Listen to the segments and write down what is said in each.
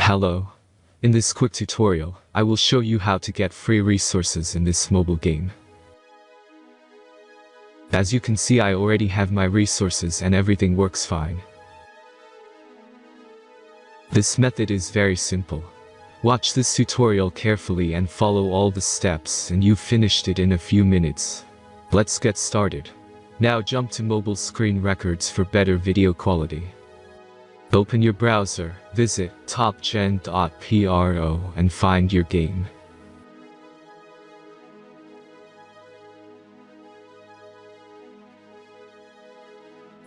Hello. In this quick tutorial, I will show you how to get free resources in this mobile game. As you can see, I already have my resources and everything works fine. This method is very simple. Watch this tutorial carefully and follow all the steps and you've finished it in a few minutes. Let's get started. Now jump to mobile screen records for better video quality. Open your browser, visit topgen.pro and find your game.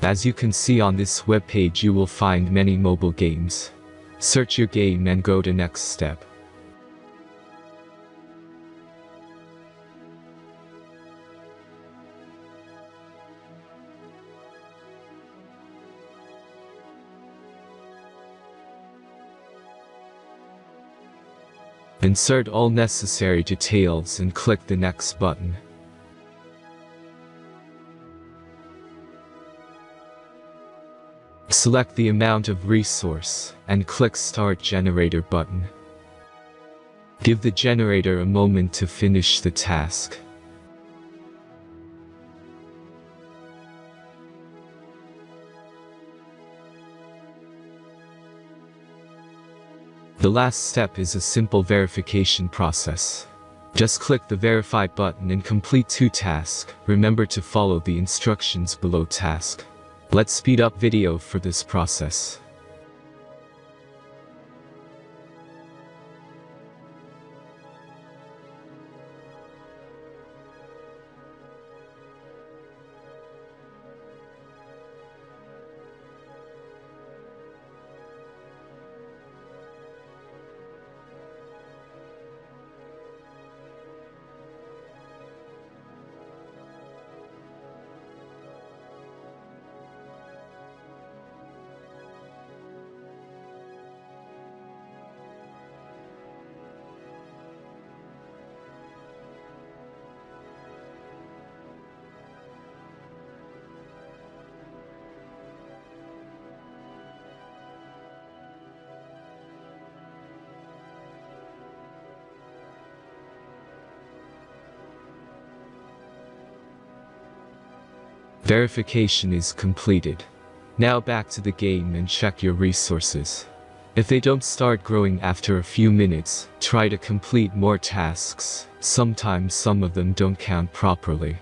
As you can see on this web page, you will find many mobile games. Search your game and go to next step. Insert all necessary details and click the next button. Select the amount of resource and click Start Generator button. Give the generator a moment to finish the task. The last step is a simple verification process. Just click the Verify button and complete 2 tasks. Remember to follow the instructions below task. Let's speed up video for this process. Verification is completed. Now back to the game and check your resources. If they don't start growing after a few minutes, try to complete more tasks. Sometimes some of them don't count properly.